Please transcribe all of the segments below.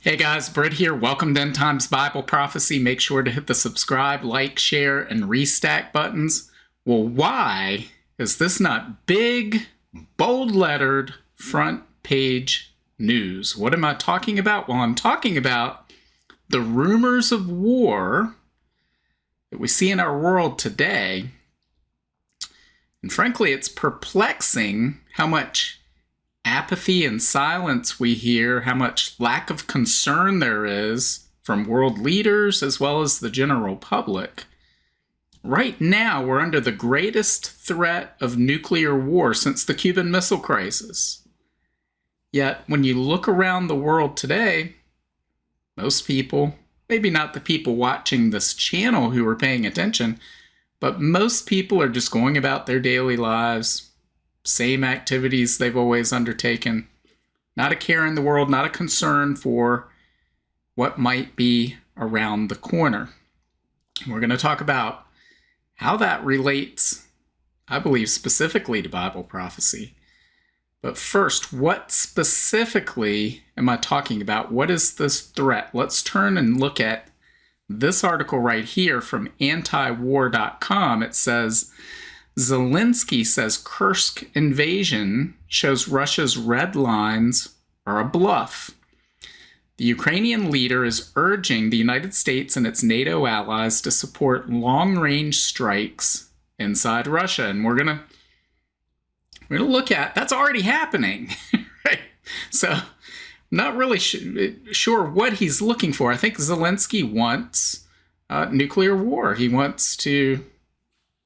Hey guys, Britt here. Welcome to End Times Bible Prophecy. Make sure to hit the subscribe, like, share, and restack buttons. Well, why is this not big, bold-lettered front page news? What am I talking about? Well, I'm talking about the rumors of war that we see in our world today. And frankly, it's perplexing how much apathy and silence we hear, how much lack of concern there is from world leaders as well as the general public. Right now, we're under the greatest threat of nuclear war since the Cuban Missile Crisis. Yet, when you look around the world today, most people, maybe not the people watching this channel who are paying attention, but most people are just going about their daily lives, same activities they've always undertaken. Not a care in the world, not a concern for what might be around the corner. We're going to talk about how that relates, I believe, specifically to Bible prophecy. But first, what specifically am I talking about? What is this threat? Let's turn and look at this article right here from antiwar.com. It says, Zelensky says Kursk invasion shows Russia's red lines are a bluff. The Ukrainian leader is urging the United States and its NATO allies to support long-range strikes inside Russia. And we're gonna look at that's already happening, right? So not really sure what he's looking for. I think Zelensky wants nuclear war. He wants to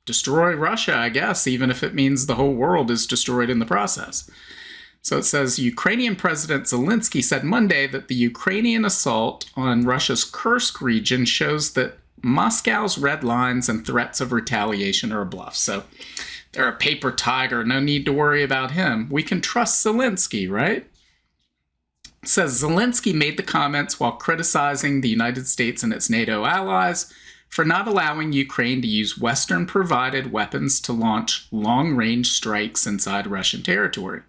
destroy Russia, I guess, even if it means the whole world is destroyed in the process. So it says, Ukrainian President Zelensky said Monday that the Ukrainian assault on Russia's Kursk region shows that Moscow's red lines and threats of retaliation are a bluff. So they're a paper tiger, no need to worry about him. We can trust Zelensky, right? It says Zelensky made the comments while criticizing the United States and its NATO allies for not allowing Ukraine to use Western-provided weapons to launch long-range strikes inside Russian territory.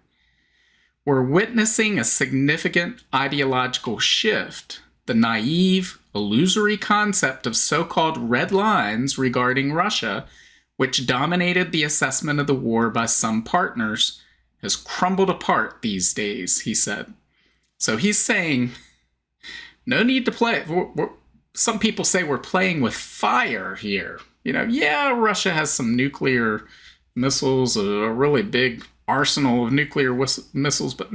We're witnessing a significant ideological shift. The naive, illusory concept of so-called red lines regarding Russia, which dominated the assessment of the war by some partners, has crumbled apart these days, he said. So he's saying, no need to play. Some people say we're playing with fire here. Yeah, Russia has some nuclear missiles, a really big arsenal of nuclear missiles, but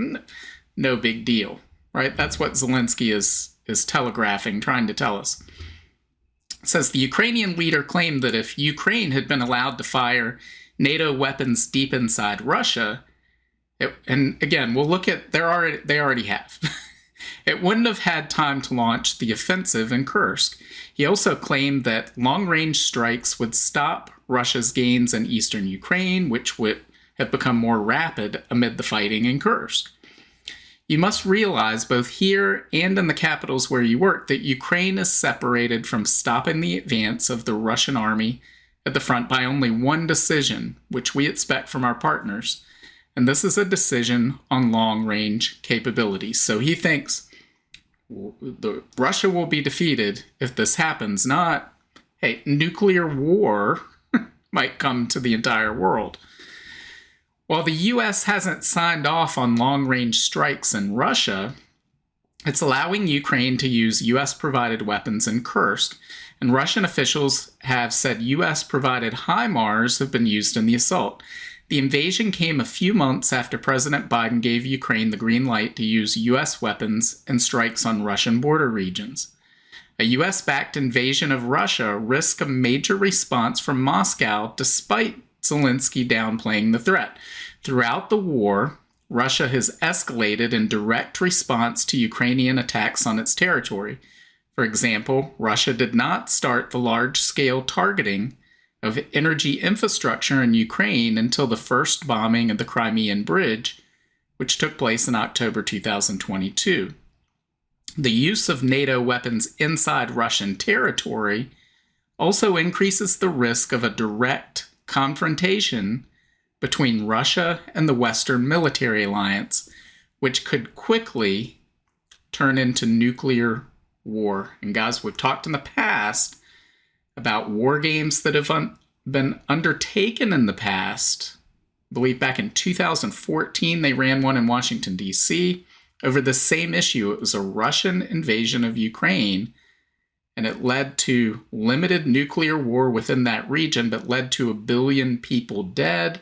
no big deal, right? That's what Zelensky is telegraphing, trying to tell us. It says the Ukrainian leader claimed that if Ukraine had been allowed to fire NATO weapons deep inside Russia, and again, we'll look at, they already have. It wouldn't have had time to launch the offensive in Kursk. He also claimed that long-range strikes would stop Russia's gains in eastern Ukraine, which would have become more rapid amid the fighting in Kursk. You must realize, both here and in the capitals where you work, that Ukraine is separated from stopping the advance of the Russian army at the front by only one decision, which we expect from our partners. And this is a decision on long-range capabilities. So he thinks Russia will be defeated if this happens, not, hey, nuclear war might come to the entire world. While the U.S. hasn't signed off on long-range strikes in Russia, it's allowing Ukraine to use U.S.-provided weapons in Kursk, and Russian officials have said U.S.-provided HIMARS have been used in the assault. The invasion came a few months after President Biden gave Ukraine the green light to use U.S. weapons and strikes on Russian border regions. A U.S.-backed invasion of Russia risks a major response from Moscow, despite Zelensky downplaying the threat. Throughout the war, Russia has escalated in direct response to Ukrainian attacks on its territory. For example, Russia did not start the large-scale targeting of energy infrastructure in Ukraine until the first bombing of the Crimean Bridge, which took place in October 2022. The use of NATO weapons inside Russian territory also increases the risk of a direct confrontation between Russia and the Western military alliance, which could quickly turn into nuclear war. And guys, we've talked in the past about war games that have been undertaken in the past. I believe back in 2014, they ran one in Washington, D.C. over the same issue. It was a Russian invasion of Ukraine, and it led to limited nuclear war within that region, but led to 1 billion people dead,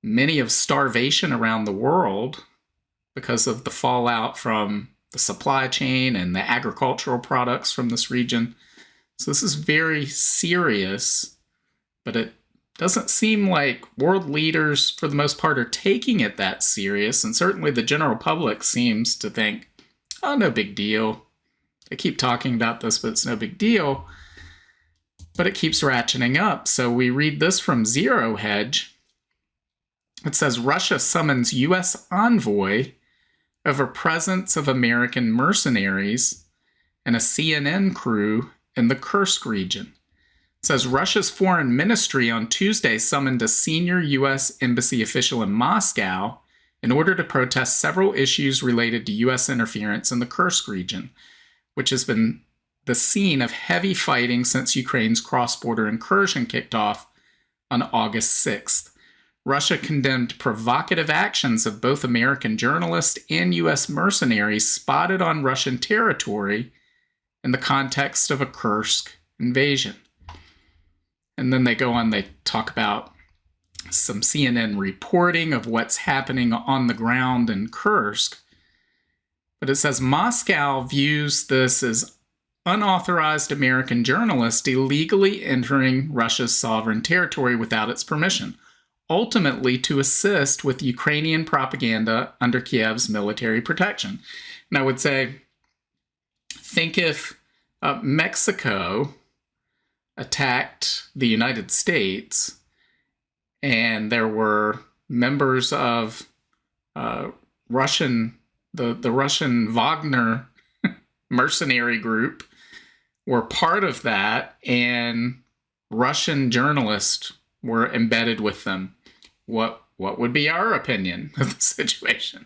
many of starvation around the world because of the fallout from the supply chain and the agricultural products from this region. So this is very serious, but it doesn't seem like world leaders, for the most part, are taking it that serious. And certainly the general public seems to think, oh, no big deal. They keep talking about this, but it's no big deal. But it keeps ratcheting up. So we read this from Zero Hedge. It says, Russia summons U.S. envoy over presence of American mercenaries and a CNN crew in the Kursk region. It says Russia's foreign ministry on Tuesday summoned a senior U.S. embassy official in Moscow in order to protest several issues related to U.S. interference in the Kursk region, which has been the scene of heavy fighting since Ukraine's cross-border incursion kicked off on August 6th. Russia condemned provocative actions of both American journalists and U.S. mercenaries spotted on Russian territory in the context of a Kursk invasion. And then they go on, they talk about some CNN reporting of what's happening on the ground in Kursk. But it says Moscow views this as unauthorized American journalists illegally entering Russia's sovereign territory without its permission, ultimately to assist with Ukrainian propaganda under Kiev's military protection. And I would say, think if Mexico attacked the United States and there were members of the Russian Wagner mercenary group were part of that, and Russian journalists were embedded with them. What would be our opinion of the situation?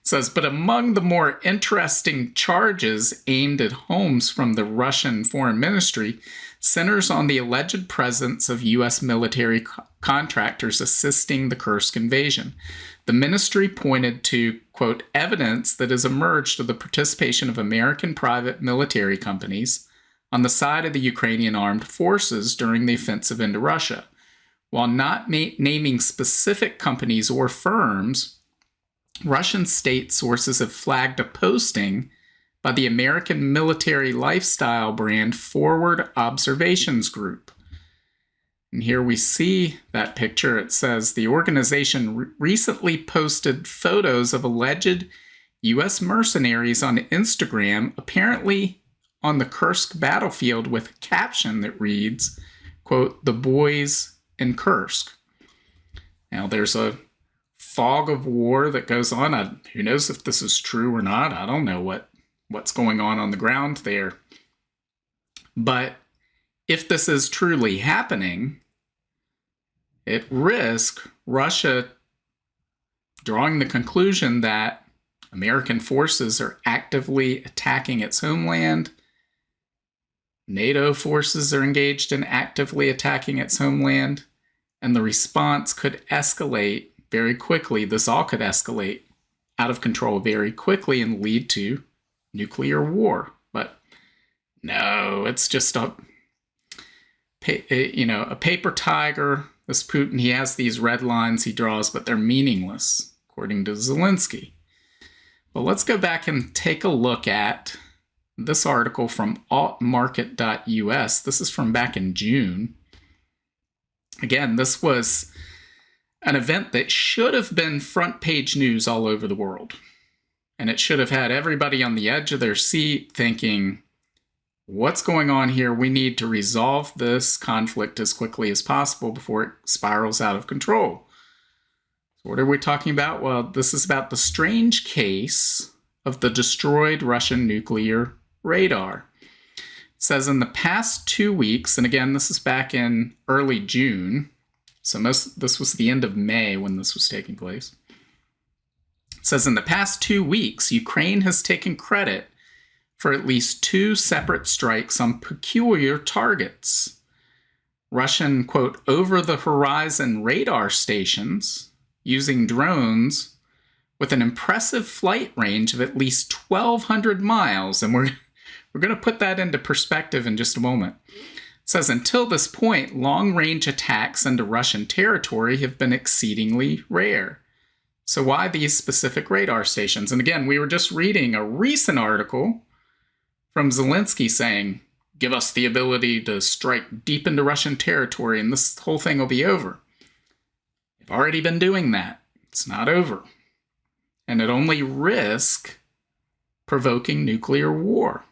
It says, but among the more interesting charges aimed at homes from the Russian Foreign Ministry centers on the alleged presence of U.S. military contractors assisting the Kursk invasion. The ministry pointed to, quote, evidence that has emerged of the participation of American private military companies on the side of the Ukrainian armed forces during the offensive into Russia. While not naming specific companies or firms, Russian state sources have flagged a posting by the American military lifestyle brand Forward Observations Group. And here we see that picture. It says the organization recently posted photos of alleged U.S. mercenaries on Instagram, apparently on the Kursk battlefield, with a caption that reads, quote, the boys in Kursk. Now there's a fog of war that goes on. Who knows if this is true or not? I don't know what's going on the ground there. But if this is truly happening, it risks Russia drawing the conclusion that American forces are actively attacking its homeland. NATO forces are engaged in actively attacking its homeland, and the response could escalate very quickly. This all could escalate out of control very quickly and lead to nuclear war. But no, it's just a paper tiger. This Putin, he has these red lines he draws, but they're meaningless, according to Zelensky. Well, let's go back and take a look at this article from altmarket.us. This is from back in June. Again, this was an event that should have been front page news all over the world. And it should have had everybody on the edge of their seat thinking, what's going on here? We need to resolve this conflict as quickly as possible before it spirals out of control. So what are we talking about? Well, this is about the strange case of the destroyed Russian nuclear radar. It says in the past 2 weeks, and again, this is back in early June, so this was the end of May when this was taking place. It It says in the past 2 weeks, Ukraine has taken credit for at least 2 separate strikes on peculiar targets. Russian, quote, over-the-horizon radar stations using drones with an impressive flight range of at least 1,200 miles. And we're going to put that into perspective in just a moment. It says, until this point, long-range attacks into Russian territory have been exceedingly rare. So why these specific radar stations? And again, we were just reading a recent article from Zelensky saying, give us the ability to strike deep into Russian territory and this whole thing will be over. They've already been doing that. It's not over. And it only risks provoking nuclear war.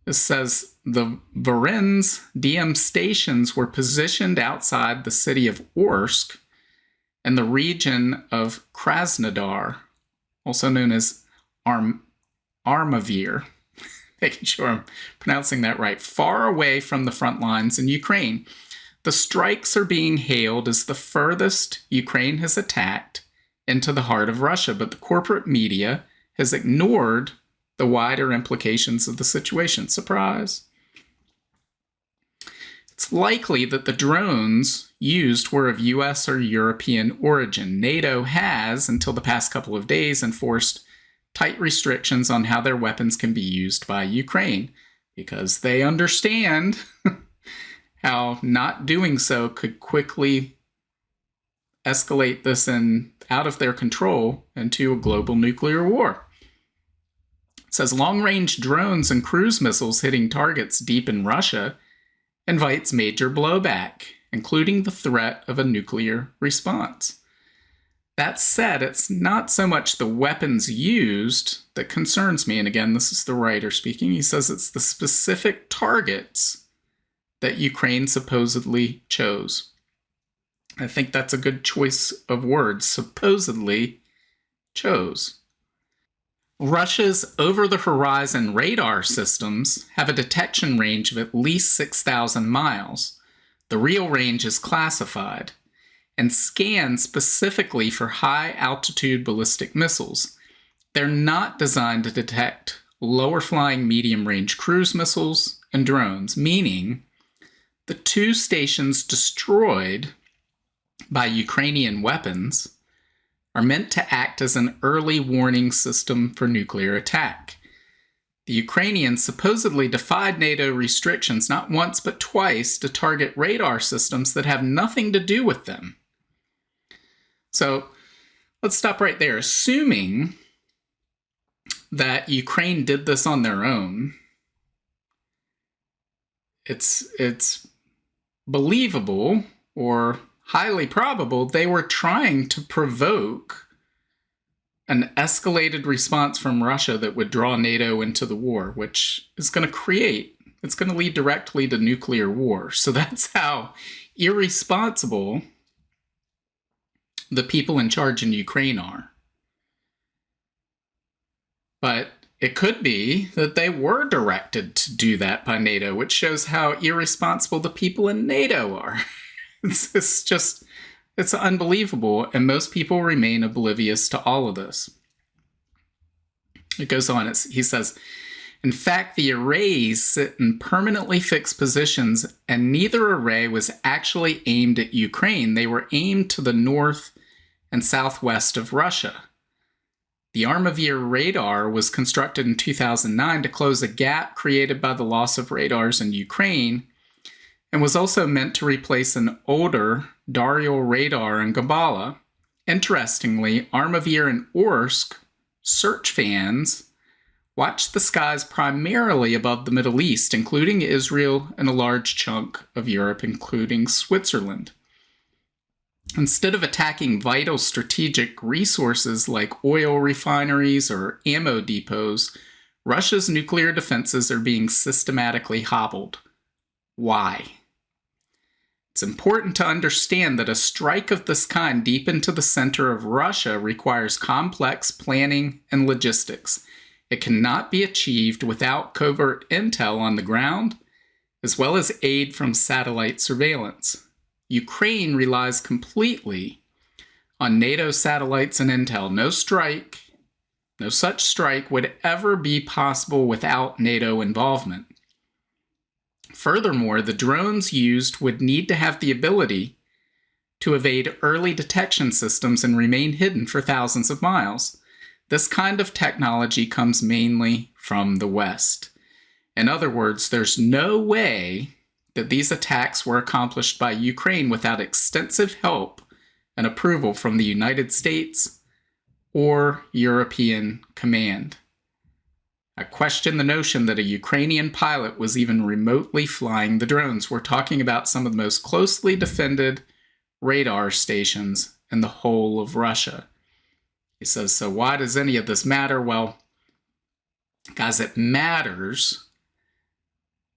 This says the Varennes DM stations were positioned outside the city of Orsk and the region of Krasnodar, also known as Armavir, making sure I'm pronouncing that right, far away from the front lines in Ukraine. The strikes are being hailed as the furthest Ukraine has attacked into the heart of Russia, but the corporate media has ignored the wider implications of the situation. Surprise. It's likely that the drones used were of US or European origin. NATO has, until the past couple of days, enforced tight restrictions on how their weapons can be used by Ukraine because they understand how not doing so could quickly escalate this out of their control into a global nuclear war. It says long-range drones and cruise missiles hitting targets deep in Russia invites major blowback, including the threat of a nuclear response. That said, it's not so much the weapons used that concerns me. And again, this is the writer speaking. He says it's the specific targets that Ukraine supposedly chose. I think that's a good choice of words. Supposedly chose. Russia's over-the-horizon radar systems have a detection range of at least 6,000 miles. The real range is classified and scan specifically for high-altitude ballistic missiles. They're not designed to detect lower-flying medium-range cruise missiles and drones, meaning the 2 stations destroyed by Ukrainian weapons are meant to act as an early warning system for nuclear attack. The Ukrainians supposedly defied NATO restrictions not once but twice to target radar systems that have nothing to do with them. So let's stop right there. Assuming that Ukraine did this on their own, it's believable or highly probable they were trying to provoke an escalated response from Russia that would draw NATO into the war, which is going to lead directly to nuclear war. So that's how irresponsible the people in charge in Ukraine are. But it could be that they were directed to do that by NATO, which shows how irresponsible the people in NATO are. It's unbelievable, and most people remain oblivious to all of this. It goes on, he says, in fact, the arrays sit in permanently fixed positions, and neither array was actually aimed at Ukraine. They were aimed to the north and southwest of Russia. The Armavir radar was constructed in 2009 to close a gap created by the loss of radars in Ukraine, and was also meant to replace an older Daryl radar in Gabala. Interestingly, Armavir and Orsk search fans watch the skies primarily above the Middle East, including Israel and a large chunk of Europe, including Switzerland. Instead of attacking vital strategic resources like oil refineries or ammo depots, Russia's nuclear defenses are being systematically hobbled. Why? It's important to understand that a strike of this kind deep into the center of Russia requires complex planning and logistics. It cannot be achieved without covert intel on the ground, as well as aid from satellite surveillance. Ukraine relies completely on NATO satellites and intel. No such strike would ever be possible without NATO involvement. Furthermore, the drones used would need to have the ability to evade early detection systems and remain hidden for thousands of miles. This kind of technology comes mainly from the West. In other words, there's no way that these attacks were accomplished by Ukraine without extensive help and approval from the United States or European command. I question the notion that a Ukrainian pilot was even remotely flying the drones. We're talking about some of the most closely defended radar stations in the whole of Russia. He says, so why does any of this matter? Well, guys, it matters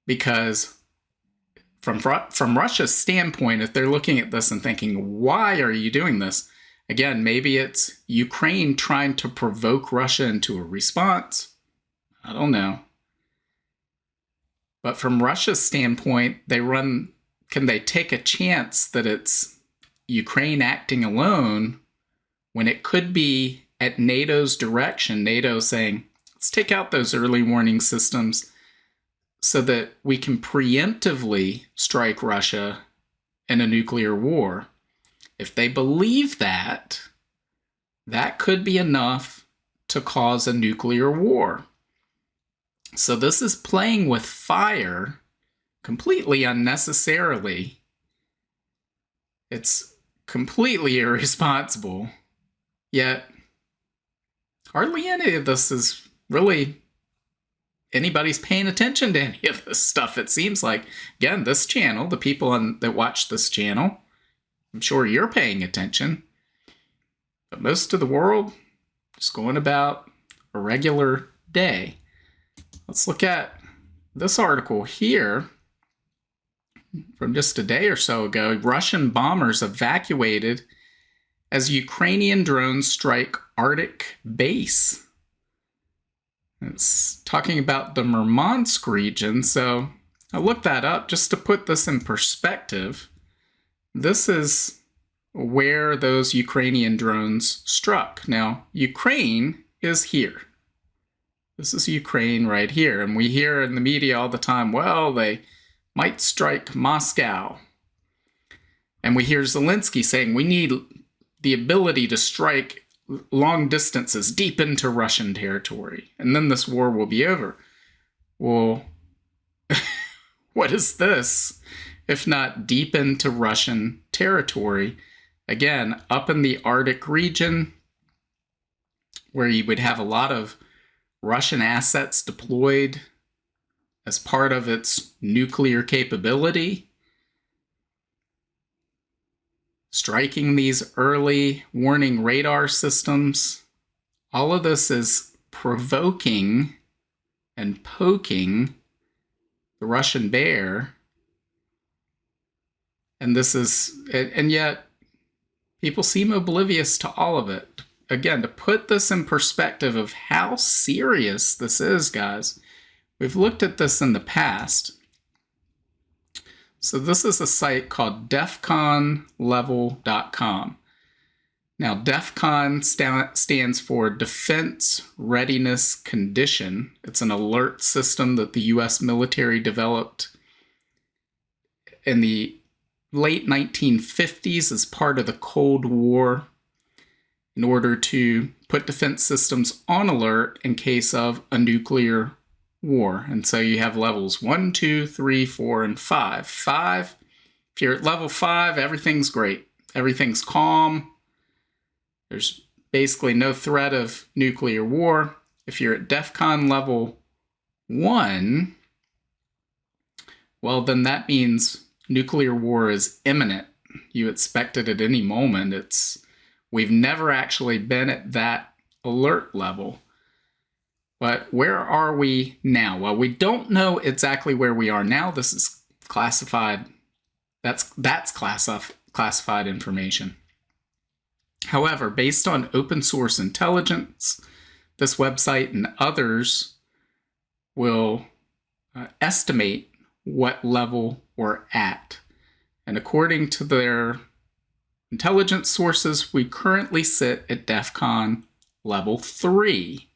because from Russia's standpoint, if they're looking at this and thinking, why are you doing this? Again, maybe it's Ukraine trying to provoke Russia into a response. I don't know. But from Russia's standpoint, can they take a chance that it's Ukraine acting alone when it could be at NATO's direction, NATO saying, let's take out those early warning systems so that we can preemptively strike Russia in a nuclear war. If they believe that, that could be enough to cause a nuclear war. So this is playing with fire completely unnecessarily. It's completely irresponsible. Yet, hardly any of this is really anybody's paying attention to any of this stuff, it seems like. Again, this channel, the people that watch this channel, I'm sure you're paying attention. But most of the world is going about a regular day. Let's look at this article here from just a day or so ago. Russian bombers evacuated as Ukrainian drones strike Arctic base. It's talking about the Murmansk region, so I looked that up just to put this in perspective. This is where those Ukrainian drones struck. Now, Ukraine is here. This is Ukraine right here, and we hear in the media all the time, well, they might strike Moscow. And we hear Zelensky saying we need the ability to strike long distances deep into Russian territory, and then this war will be over. Well, what is this if not deep into Russian territory? Again, up in the Arctic region, where you would have a lot of Russian assets deployed as part of its nuclear capability. Striking these early warning radar systems, all of this is provoking and poking the Russian bear. And yet people seem oblivious to all of it. Again, to put this in perspective of how serious this is, guys, we've looked at this in the past. So this is a site called defconlevel.com. Now, DEFCON stands for Defense Readiness Condition. It's an alert system that the U.S. military developed in the late 1950s as part of the Cold War in order to put defense systems on alert in case of a nuclear war. And so you have levels 1, 2, 3, 4, and 5. 5, if you're at level 5, everything's great. Everything's calm. There's basically no threat of nuclear war. If you're at DEFCON level 1, well, then that means nuclear war is imminent. You expect it at any moment. We've never actually been at that alert level. But where are we now? Well, we don't know exactly where we are now. This is classified. That's classified information. However, based on open source intelligence, this website and others will estimate what level we're at. And according to their intelligence sources, we currently sit at DEFCON level 3.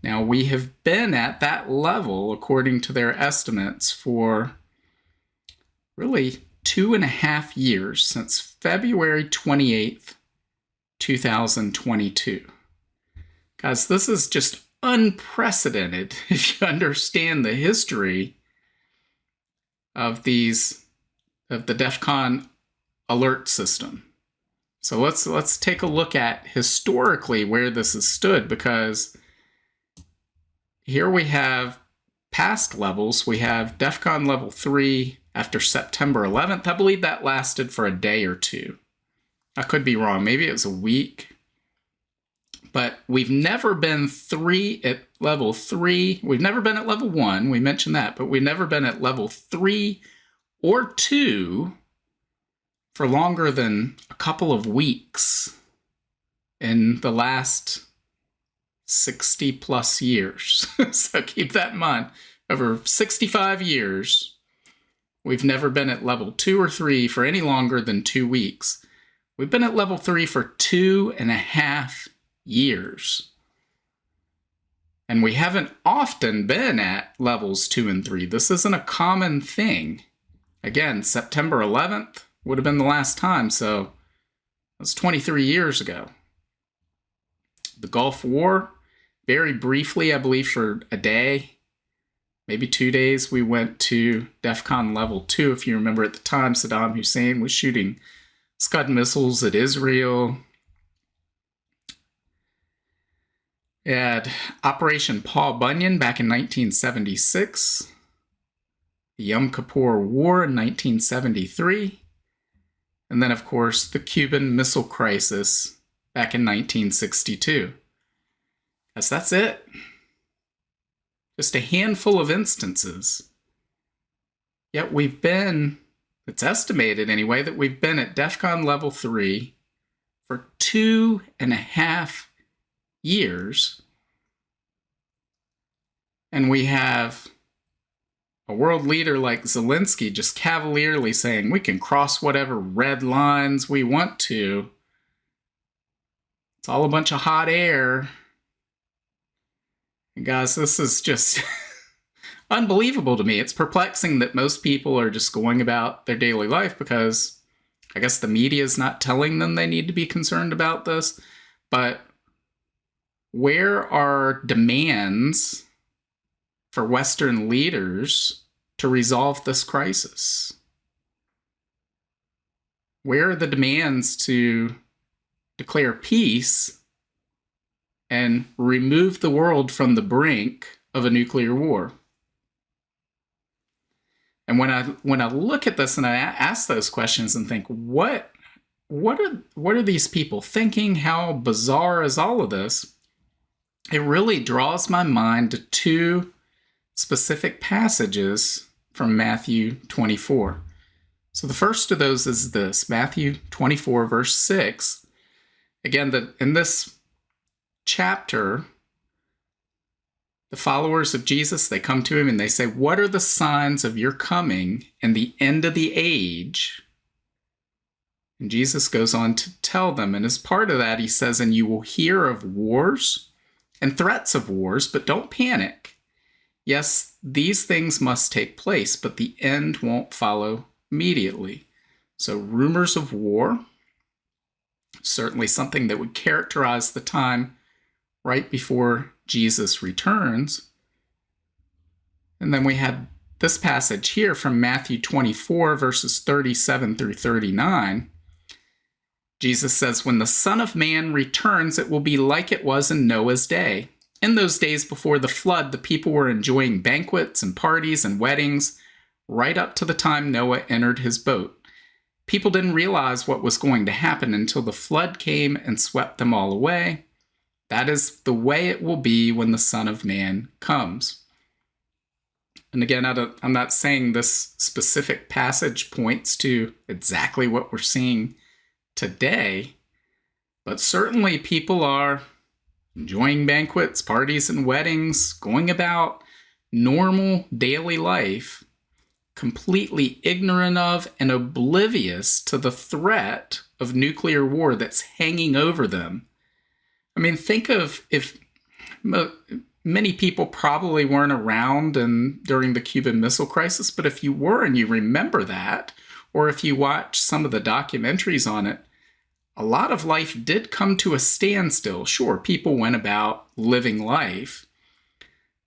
Now, we have been at that level, according to their estimates, for really 2.5 years, since February 28th, 2022. Guys, this is just unprecedented if you understand the history of the DEFCON alert system. So let's take a look at historically where this has stood, because here we have past levels. We have DEFCON level 3 after September 11th. I believe that lasted for a day or two. I could be wrong. Maybe it was a week. But we've never been at level 3. We've never been at level 1. We mentioned that. But we've never been at level 3 or 2 for longer than a couple of weeks in the last 60 plus years. So keep that in mind. Over 65 years, we've never been at level 2 or 3 for any longer than 2 weeks. We've been at level 3 for 2.5 years. And we haven't often been at levels 2 and 3. This isn't a common thing. Again, September 11th would have been the last time, so that's 23 years ago. The Gulf War, very briefly, I believe for a day, maybe 2 days, we went to DEFCON level 2. If you remember, at the time, Saddam Hussein was shooting Scud missiles at Israel. We had Operation Paul Bunyan back in 1976. The Yom Kippur War in 1973. And then, of course, the Cuban Missile Crisis back in 1962. Yes, that's it. Just a handful of instances. Yet we've been, it's estimated anyway, that we've been at DEFCON level 3 for 2.5 years. And we have a world leader like Zelensky just cavalierly saying we can cross whatever red lines we want to. It's all a bunch of hot air. And guys, this is just unbelievable to me. It's perplexing that most people are just going about their daily life because I guess the media is not telling them they need to be concerned about this. But where are demands for Western leaders to resolve this crisis? Where are the demands to declare peace and remove the world from the brink of a nuclear war? And when I look at this and I ask those questions and think, what are these people thinking? How bizarre is all of this? It really draws my mind to two specific passages from Matthew 24. So the first of those is this, Matthew 24, verse 6. Again, in this chapter, the followers of Jesus, they come to him and they say, what are the signs of your coming and the end of the age? And Jesus goes on to tell them, and as part of that, he says, and you will hear of wars and threats of wars, but don't panic. Yes, these things must take place, but the end won't follow immediately. So rumors of war, certainly something that would characterize the time right before Jesus returns. And then we had this passage here from Matthew 24, verses 37 through 39. Jesus says, when the Son of Man returns, it will be like it was in Noah's day. In those days before the flood, the people were enjoying banquets and parties and weddings right up to the time Noah entered his boat. People didn't realize what was going to happen until the flood came and swept them all away. That is the way it will be when the Son of Man comes. And again, I'm not saying this specific passage points to exactly what we're seeing today, but certainly people are enjoying banquets, parties, and weddings, going about normal daily life, completely ignorant of and oblivious to the threat of nuclear war that's hanging over them. I mean, think of if many people probably weren't around during the Cuban Missile Crisis, but if you were and you remember that, or if you watch some of the documentaries on it, a lot of life did come to a standstill. Sure, people went about living life,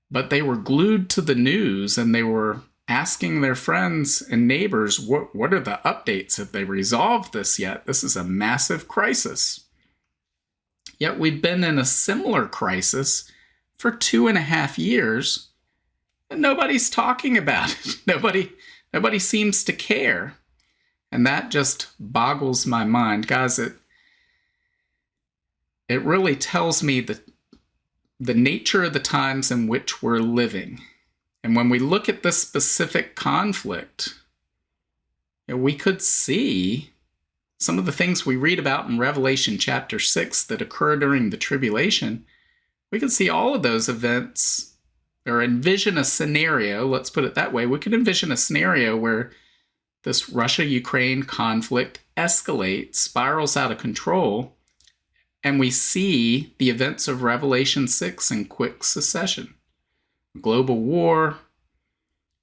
but they were glued to the news and they were asking their friends and neighbors, what are the updates? Have they resolved this yet? This is a massive crisis. Yet we've been in a similar crisis for 2.5 years, and nobody's talking about it. Nobody seems to care. And that just boggles my mind. Guys, it really tells me the nature of the times in which we're living. And when we look at this specific conflict, we could see some of the things we read about in Revelation chapter 6 that occur during the tribulation. We could see all of those events, or envision a scenario, let's put it that way. We could envision a scenario where this Russia-Ukraine conflict escalates, spirals out of control, and we see the events of Revelation 6 in quick succession. Global war,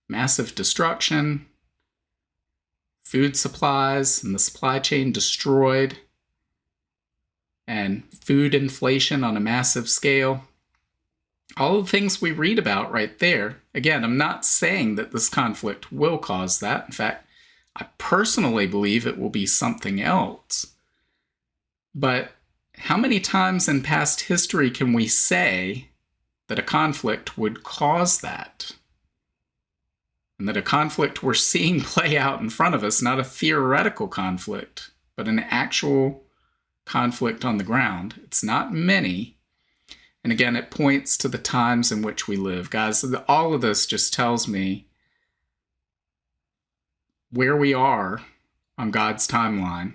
massive destruction, food supplies and the supply chain destroyed, and food inflation on a massive scale. All the things we read about right there. Again, I'm not saying that this conflict will cause that. In fact, I personally believe it will be something else. But how many times in past history can we say that a conflict would cause that? And that a conflict we're seeing play out in front of us, not a theoretical conflict, but an actual conflict on the ground. It's not many. And again, it points to the times in which we live. Guys, all of this just tells me where we are on God's timeline.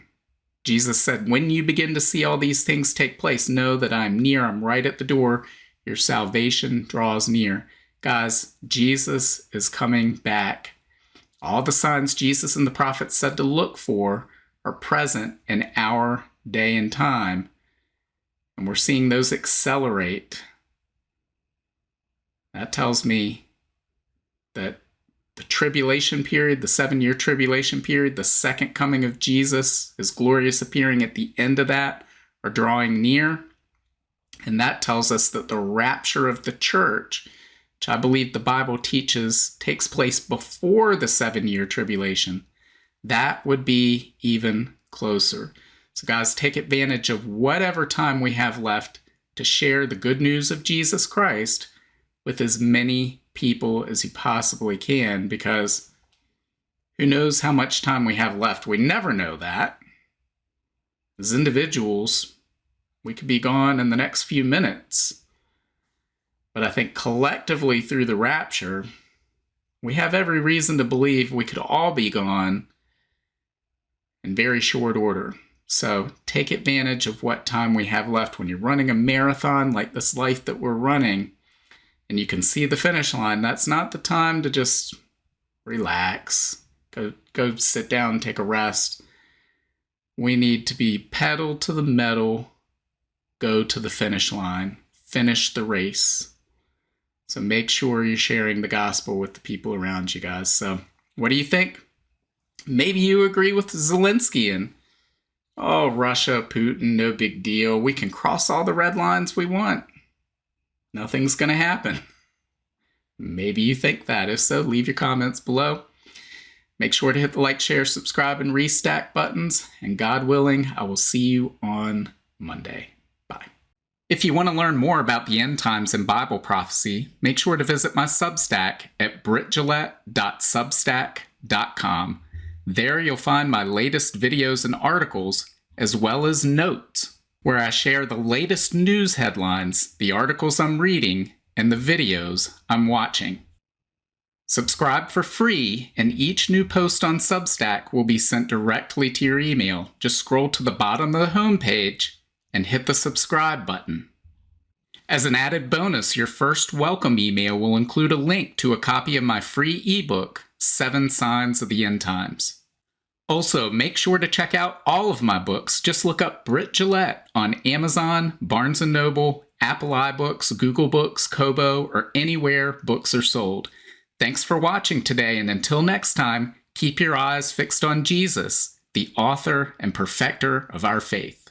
Jesus said, when you begin to see all these things take place, know that I'm near, I'm right at the door. Your salvation draws near. Guys, Jesus is coming back. All the signs Jesus and the prophets said to look for are present in our day and time. And we're seeing those accelerate. That tells me that the tribulation period, the 7-year tribulation period, the second coming of Jesus, his glorious appearing at the end of that, are drawing near. And that tells us that the rapture of the church, which I believe the Bible teaches takes place before the 7-year tribulation, that would be even closer. So guys, take advantage of whatever time we have left to share the good news of Jesus Christ with as many people as you possibly can, because who knows how much time we have left. We never know that. As individuals, we could be gone in the next few minutes. But I think collectively through the rapture, we have every reason to believe we could all be gone in very short order. So take advantage of what time we have left. When you're running a marathon like this life that we're running, and you can see the finish line, that's not the time to just relax, go sit down and take a rest. We need to be pedal to the metal, go to the finish line, finish the race. So make sure you're sharing the gospel with the people around you, guys. So what do you think? Maybe you agree with Zelensky and, oh, Russia, Putin, no big deal. We can cross all the red lines we want. Nothing's going to happen. Maybe you think that. If so, leave your comments below. Make sure to hit the like, share, subscribe, and restack buttons. And God willing, I will see you on Monday. Bye. If you want to learn more about the end times and Bible prophecy, make sure to visit my Substack at brittgillette.substack.com. There you'll find my latest videos and articles, as well as notes, where I share the latest news headlines, the articles I'm reading, and the videos I'm watching. Subscribe for free, and each new post on Substack will be sent directly to your email. Just scroll to the bottom of the homepage and hit the subscribe button. As an added bonus, your first welcome email will include a link to a copy of my free ebook, 7 Signs of the End Times. Also, make sure to check out all of my books. Just look up Britt on Amazon, Barnes & Noble, Apple iBooks, Google Books, Kobo, or anywhere books are sold. Thanks for watching today, and until next time, keep your eyes fixed on Jesus, the author and perfecter of our faith.